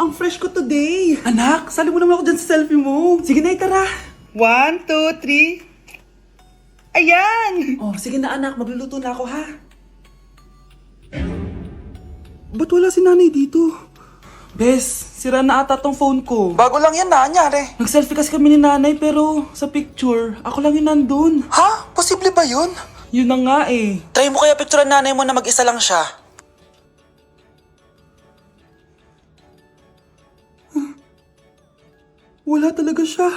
ang fresh ko today. Anak, sali mo naman ako dyan sa selfie mo. Sige na, tara. 1, 2, 3. Ayan! Oh, sige na anak, magluluto na ako ha. Ba't wala si nanay dito? Bes, sira na ata tong phone ko. Bago lang yan, nangyari. Nag-selfie kasi kami ni nanay pero sa picture, ako lang yung nandun. Ha? Posible ba yun? Yun na nga eh. Try mo kaya picturean nanay mo na mag-isa lang siya. Wala talaga siya.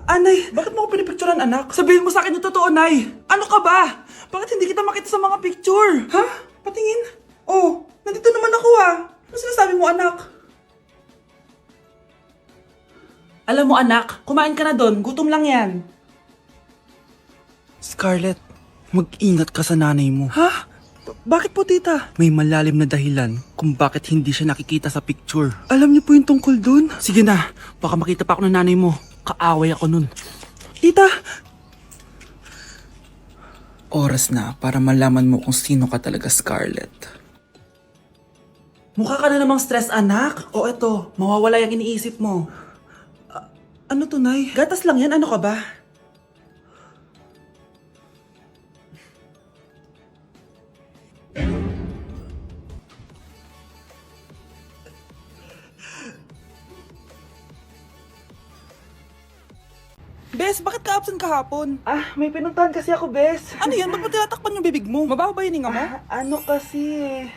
Anay, bakit mo ako pinipicturean anak? Sabihin mo sa akin yung totoo, Nay. Ano ka ba? Bakit hindi kita makita sa mga picture? Ha? Patingin? Oh, nandito naman ako ah. Ano sinasabi mo anak? Alam mo anak, kumain ka na doon. Gutom lang yan. Scarlett, mag-ingat ka sa nanay mo. Ha? Bakit po tita? May malalim na dahilan kung bakit hindi siya nakikita sa picture. Alam niyo po yung tungkol doon? Sige na, baka makita pa ako ng nanay mo. Kaaway ako nun. Tita! Oras na para malaman mo kung sino ka talaga, Scarlett. Mukha ka na namang stress anak. O eto, mawawala yung iniisip mo. Ano to, Nay? Gatas lang yan, ano ka ba? Bes, bakit ka absent kahapon? May pinuntahan kasi ako, Bes. Ano yan? Ba't mo tinatakpan yung bibig mo? Mabaho ba yung hininga mo? Ano kasi?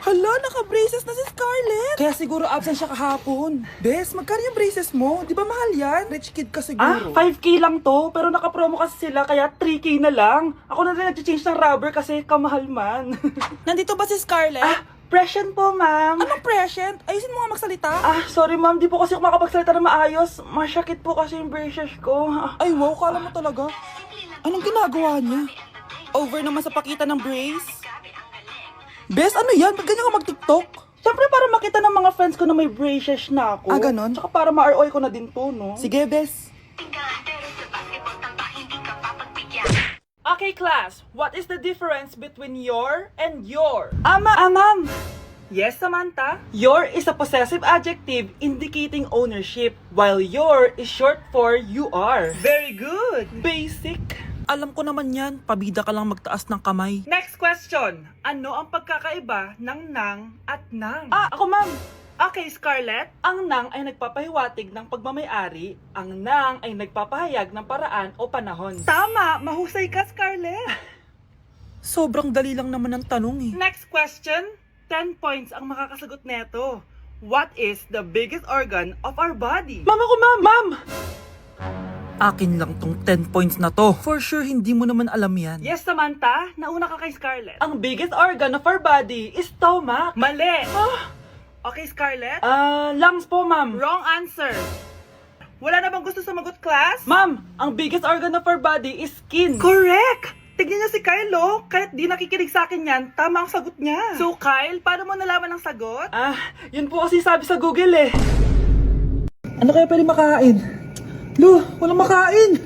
Hala, naka-braces na si Scarlett! Kaya siguro absent siya kahapon. Bes, magkano yung braces mo? Di ba mahal yan? Rich kid ka siguro. 5K lang to, pero naka-promo kasi sila, kaya 3K na lang. Ako na rin nag-change ng rubber kasi kamahal man. Nandito ba si Scarlett? Present po, ma'am. Anong present? Ayusin mo nga magsalita. Sorry ma'am, di po kasi ako makapagsalita na maayos. Masyakit po kasi yung braces ko. Ay wow, kala mo talaga. Anong ginagawa niya? Over naman sa pakita ng brace? Bes, ano yan? Ba't ganyan ka mag-tiktok? Siyempre para makita ng mga friends ko na may braces na ako. Ganon? Tsaka para ma-ROI ko na din to, no? Sige, Bes. Okay, class. What is the difference between your and your? Ma'am. Yes, Samantha? Your is a possessive adjective indicating ownership, while your is short for you are. Very good. Basic. Alam ko naman yan. Pabida ka lang magtaas ng kamay. Next question. Ano ang pagkakaiba ng nang at nang? Ako, ma'am. Okay, Scarlett. Ang nang ay nagpapahiwatig ng pagmamayari. Ang nang ay nagpapahayag ng paraan o panahon. Tama! Mahusay ka, Scarlett! Sobrang dali lang naman ang tanong eh. Next question. 10 points ang makakasagot neto. What is the biggest organ of our body? Ma'am ako, ma'am! Ma'am! Akin lang tong 10 points na to. For sure, hindi mo naman alam yan. Yes, Samantha. Nauna ka kay Scarlett. Ang biggest organ of our body is stomach. Mali! Okay, Scarlett? Lungs po, ma'am. Wrong answer. Wala na bang gusto sumagot, class? Ma'am, ang biggest organ of our body is skin. Correct! Tignan niyo si Kyle, oh. Kahit di nakikinig sa akin yan, tama ang sagot niya. So, Kyle, paano mo nalaman ang sagot? Yun po kasi sabi sa Google, eh. Ano kaya pwede makain? Lo, walang makain!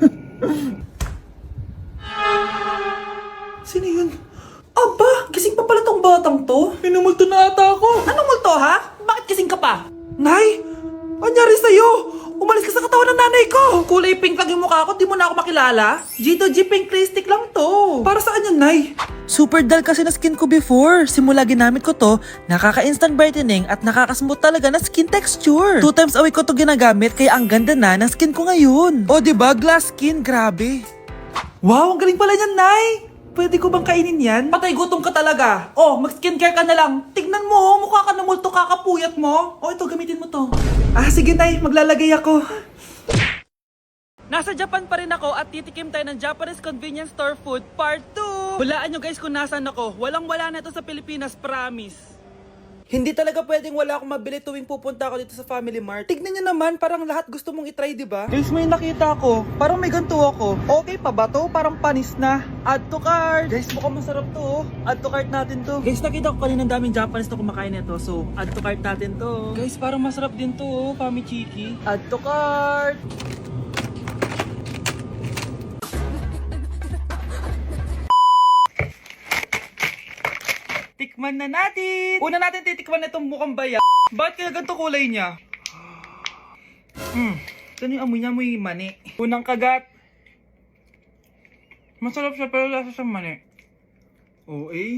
Sino yun? Aba, gising pa pala tong batang to. Minumulto na ata ako. Anong multo, ha? Bakit gising ka pa? Nay, anyari sa'yo? Umalis ka sa katawan ng nanay ko. Kulay pink lang yung mukha ko, di mo na ako makilala. G to G pink lipstick lang to. Para saan yan, Nay? Super dull kasi na skin ko before. Simula ginamit ko to, nakaka-instant brightening at nakaka-smooth talaga na skin texture. 2 times a week ko to ginagamit kaya ang ganda na ng skin ko ngayon. O diba, glass skin, grabe. Wow, ang galing pala niyan, Nay. Pwede ko bang kainin yan? Patay gutom ka talaga. Oh, mag-skincare ka na lang. Tignan mo, mukha ka na multo kakapuyat mo. Oh, ito, gamitin mo to. Sige, Nay, maglalagay ako. Nasa Japan pa rin ako at titikim tayo ng Japanese convenience store food part 2. Hulaan nyo guys kung nasan ako. Walang-wala na ito sa Pilipinas, promise. Hindi talaga pwedeng wala akong mabili tuwing pupunta ako dito sa Family Mart. Tignan nyo naman, parang lahat gusto mong itry, diba? Guys, may nakita ko. Parang may ganito ako. Okay pa ba to? Parang panis na. Add to cart. Guys, mukhang masarap to, oh. Add to cart natin to. Guys, nakita ko kanina daming Japanese na kumakain nito. So, add to cart natin to. Guys, parang masarap din to, oh. Pamichiki. Add to cart. Tikman na natin! Una natin titikman na itong mukhang baya. Bakit kaya ganito kulay niya? Ito yung amoy niya, amoy mani. Unang kagat. Masarap siya pero lasa siyang mani.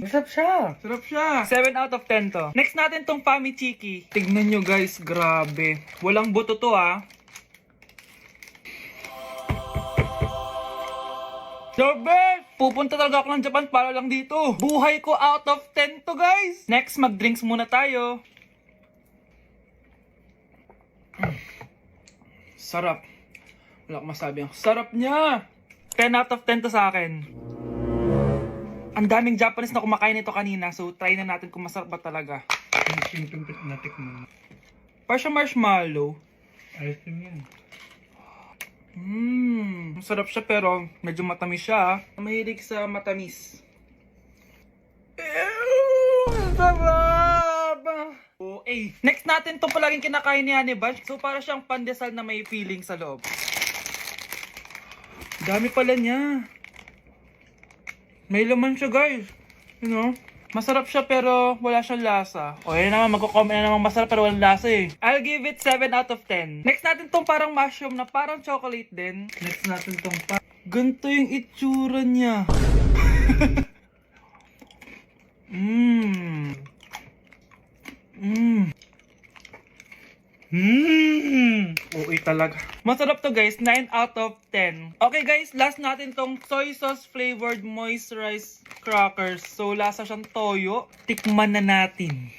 Masarap siya. Sarap siya. 7 out of 10 to. Next natin tong Fami Chiki. Tignan nyo guys, grabe. Walang buto to The best! Pupunta talaga ako ng Japan para lang dito. Buhay ko out of 10 to guys. Next, mag-drinks muna tayo. Sarap. Wala akong masabi. Ang sarap niya. 10 out of 10 to sa akin. Ang daming Japanese na kumakain nito kanina. So, try na natin kung masarap ba talaga. Parang marshmallow. Ayos din yan. Masarap siya pero medyo matamis siya. Mahilig sa matamis. Sarap! Next natin itong palaging kinakain ni Honey Bunch. So para siyang pandesal na may feeling sa loob. Dami pala niya. May laman siya guys. You know? Masarap siya pero wala siyang lasa. O yun naman, magko-comment na naman masarap pero walang lasa eh. I'll give it 7 out of 10. Next natin tong parang mushroom na parang chocolate din. Next natin tong Ganito yung itsura niya. Uy talaga. Masarap to guys, 9 out of 10. Okay guys, last natin tong soy sauce flavored moisturized crackers. So lasa siyang toyo. Tikman na natin.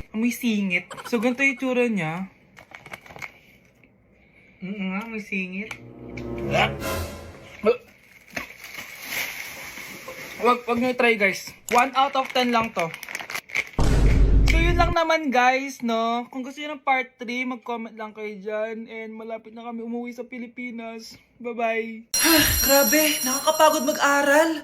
Amoy singit. So ganito yung itsura niya. may singit. Wag nyo i-try guys. 1 out of 10 lang to. So yun lang naman guys, no? Kung gusto nyo ng part 3, mag-comment lang kayo dyan. And malapit na kami umuwi sa Pilipinas. Bye-bye. Grabe, nakakapagod mag-aral.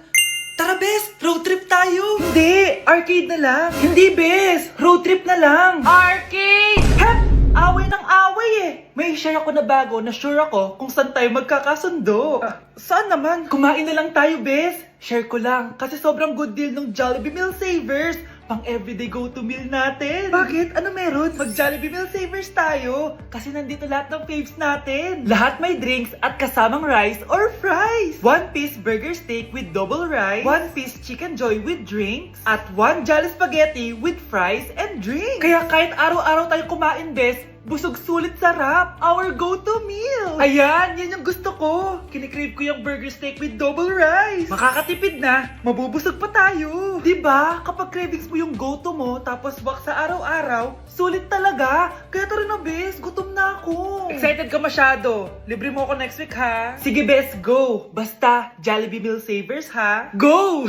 Tara, Bes, road trip tayo. Hindi, arcade na lang. Hindi, Bes, road trip na lang. Arcade! Hep! Away ng away eh. May share ako na bago na sure ako kung saan tayo magkakasundo. Saan naman? Kumain na lang tayo, Bes. Share ko lang kasi sobrang good deal ng Jollibee Meal Savers. Pang everyday go-to meal natin. Bakit? Ano meron? Mag Jollibee Meal Savers tayo. Kasi nandito lahat ng faves natin. Lahat may drinks at kasamang rice or fries. 1-piece burger steak with double rice. 1-piece chicken joy with drinks. At 1 Jolly Spaghetti with fries and drinks. Kaya kahit araw-araw tayo kumain, Bes, busog sulit sarap. Our go-to meal. Ayan, yan yung gusto ko. Kinikrave ko yung burger steak with double rice. Makakatipid na, mabubusog pa tayo. Diba? Kapag cravings mo yung go-to mo, tapos wak sa araw-araw, sulit talaga. Kaya tara na, Bes, gutom na ako. Excited ka masyado. Libre mo ako next week, ha? Sige, Bes, go. Basta, Jollibee Meal Savers, ha? Go!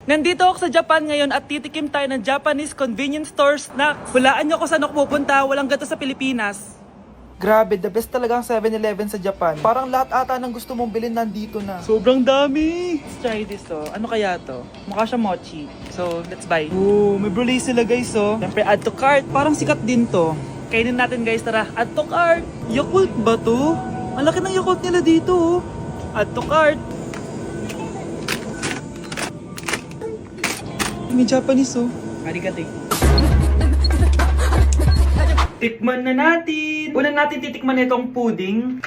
Nandito ako sa Japan ngayon at titikim tayo ng Japanese convenience store snacks. Hulaan nyo kung saan ako pupunta, walang gato sa Pilipinas. Grabe, the best talaga ang 7-Eleven sa Japan. Parang lahat ata ng gusto mong bilhin nandito na. Sobrang dami! Let's try this Ano kaya to? Mukha siya mochi. So, let's buy. Oh, may brulay sila guys Siyempre, add to cart. Parang sikat din to. Kainin natin guys, tara. Add to cart. Yakult ba to? Ang laki ng Yakult nila dito Add to cart. May Japanese Arigato. Tikman na natin. Una natin titikman itong pudding.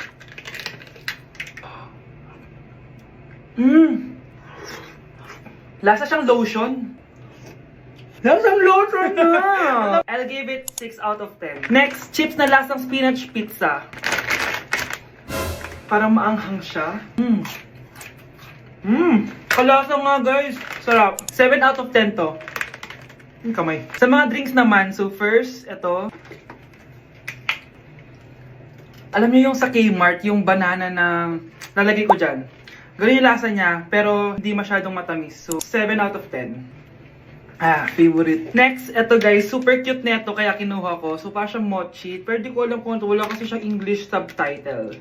Lasa siyang lotion. Lasang lotion na! I'll give it 6 out of 10. Next, chips na lasang spinach pizza. Parang maanghang siya. Kalasa nga guys. Sarap. 7 out of 10 to. Yung kamay. Sa mga drinks naman, so first, ito. Alam niyo yung sa Kmart, yung banana na lalagay ko dyan. Ganun yung lasa niya, pero hindi masyadong matamis. So, 7 out of 10. Favorite. Next, ito guys, super cute na ito, kaya kinuha ko. So, parang siyang mochi. Pero di ko alam kung ito. Wala kasi siyang English subtitle.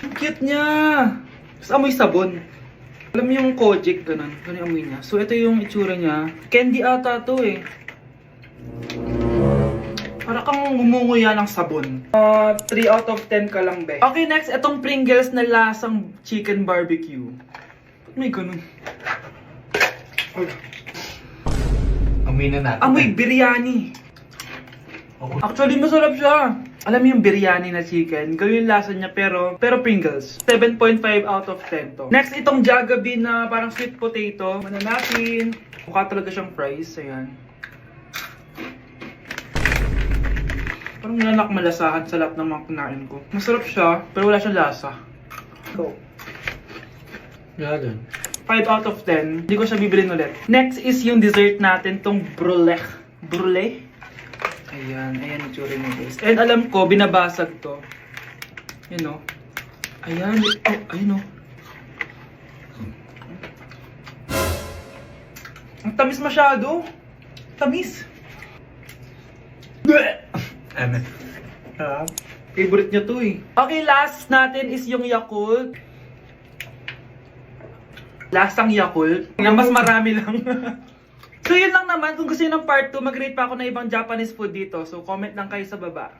Ang cute niya! Tapos amoy sabon. Alam mo yung Kojic, ganun. Ganun yung amoy niya. So, ito yung itsura niya. Candy ata to eh. Para kang gumunguya ng sabon. 3 out of 10 ka lang, be. Okay, next, itong Pringles na lasang chicken barbecue. May ganun. Amoy na natin. Amoy biryani. Actually, masarap siya. Alam mo yung biryani na chicken? Ganun yung lasa niya pero Pringles. 7.5 out of 10 to. Next, itong Jollibee na parang sweet potato. Mana natin. Mukha talaga siyang fries. Ayan. Parang nanak malasahan sa lahat ng mga kinain ko. Masarap siya, pero wala siyang lasa. Go. Yan. 5 out of 10. Hindi ko siya bibilin ulit. Next is yung dessert natin, tong brulee. Brulee? Ayan, ayan yung tsura niya guys. And alam ko, binabasag to. Yun o. Ayan, oh, ayun o. Ang tamis masyado. Tamis. Ano? Favorite niya to eh. Okay, last natin is yung Yakult. Lasang Yakult. Na mas marami lang. So yun lang naman. Kung gusto nyo ng part 2, mag-rate pa ako ng ibang Japanese food dito. So comment lang kayo sa baba.